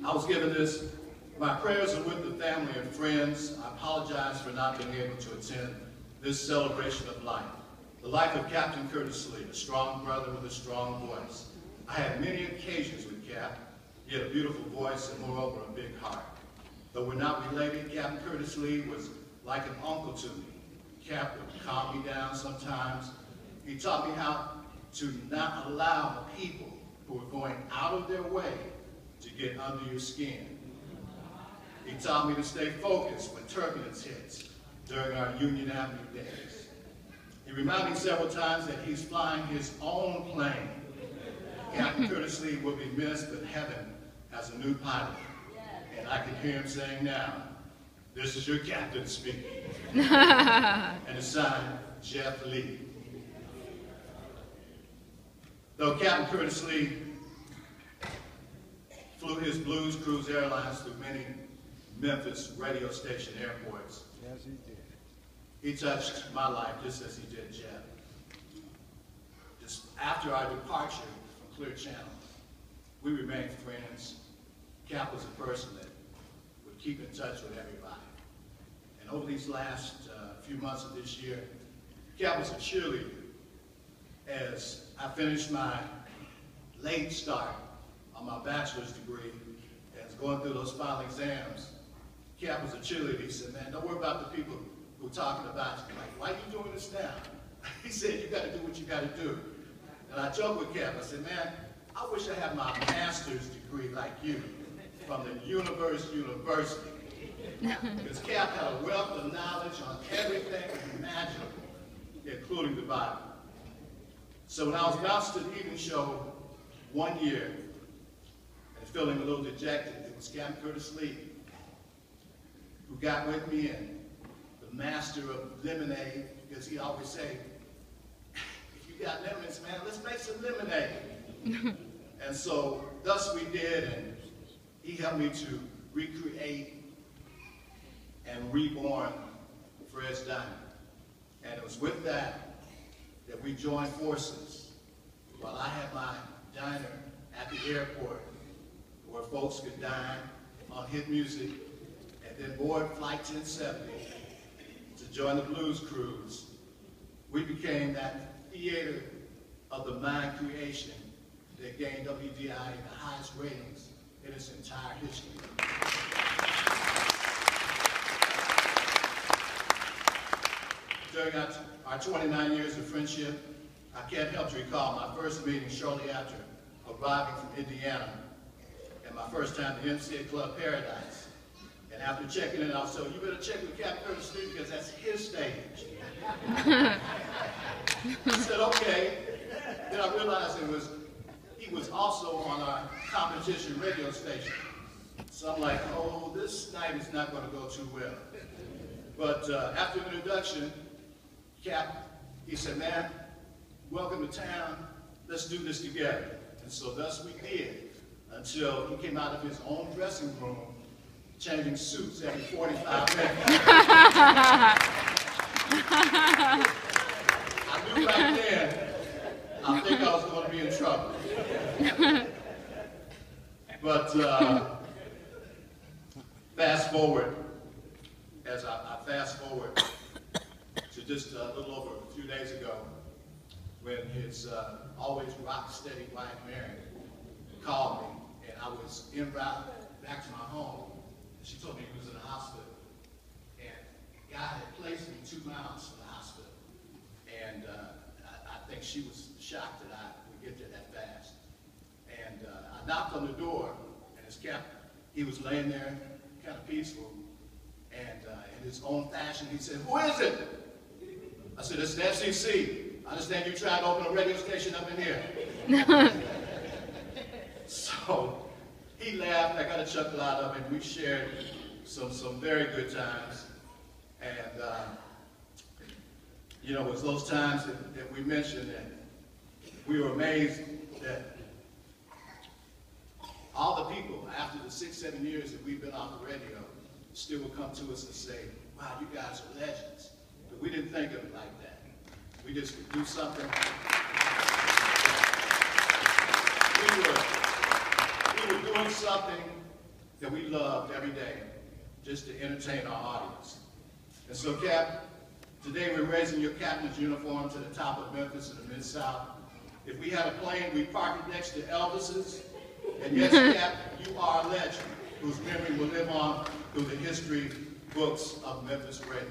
I was given this. My prayers are with the family and friends. I apologize for not being able to attend this celebration of life. The life of Captain Curtis Lee, a strong brother with a strong voice. I had many occasions with Cap. He had a beautiful voice and moreover a big heart. Though we're not related, Captain Curtis Lee was like an uncle to me. Cap would calm me down sometimes. He taught me how to not allow people who were going out of their way to get under your skin. He taught me to stay focused when turbulence hits during our Union Avenue days. He reminded me several times that he's flying his own plane. Captain Curtis Lee will be missed, but heaven has a new pilot. And I can hear him saying now, "This is your captain speaking." And it's signed, Jeff Lee. Though Captain Curtis Lee flew his Blues Cruise Airlines through many Memphis radio station airports, yes, he did. He touched my life just as he did Jeff. Just after our departure from Clear Channel, we remained friends. Cap was a person that would keep in touch with everybody. And over these last few months of this year, Cap was a cheerleader. As I finished my late start on my bachelor's degree and was going through those final exams, Cap was a cheerleader. He said, "Man, don't worry about the people who are talking about you. Like, why are you doing this now?" He said, "You got to do what you got to do." And I joked with Cap. I said, "Man, I wish I had my master's degree like you from the University. Because Cap had a wealth of knowledge on everything imaginable, including the Bible. So when I was announced to the evening show one year and feeling a little dejected, it was Captain Curtis Lee who got with me, and the master of lemonade, because he always say, "If you got lemons, man, let's make some lemonade." And so thus we did, and he helped me to recreate and reborn Fred's Diner. And it was with that we joined forces while I had my diner at the airport where folks could dine on hit music and then board Flight 1070 to join the Blues Cruise. We became that theater of the mind creation that gained WDI the highest ratings in its entire history. During our 29 years of friendship, I can't help to recall my first meeting shortly after arriving from Indiana and my first time to MC at Club Paradise. And after checking in, I was told, "You better check with Captain Curtis Lee because that's his stage." I said, "Okay." Then I realized he was also on our competition radio station. So I'm like, "Oh, this night is not going to go too well." But after the introduction, Cap, he said, "Man, welcome to town. Let's do this together." And so thus we did, until he came out of his own dressing room, changing suits every 45 minutes. I knew back then, I think I was going to be in trouble. But fast forward, as I fast forward to just a little over a few days ago, when his always rock-steady wife, Mary, called me, and I was en route back to my home. And she told me he was in the hospital. And God had placed me 2 miles from the hospital. And I think she was shocked that I would get there that fast. And I knocked on the door, and his captain, he was laying there, kind of peaceful. And in his own fashion, he said, "Who is it?" I said, "It's the FCC. I understand you tried to open a radio station up in here." So he laughed. I got a chuckle out of it. We shared some very good times. And, you know, it was those times that we mentioned that we were amazed that all the people, after the 6-7 years that we've been off the radio, still will come to us and say, "Wow, you guys are legends." But we didn't think of it like that. We just could do something. We were doing something that we loved every day just to entertain our audience. And so, Cap, today we're raising your captain's uniform to the top of Memphis in the Mid-South. If we had a plane, we'd park it next to Elvis's. And yes, Cap, you are a legend whose memory will live on through the history books of Memphis radio.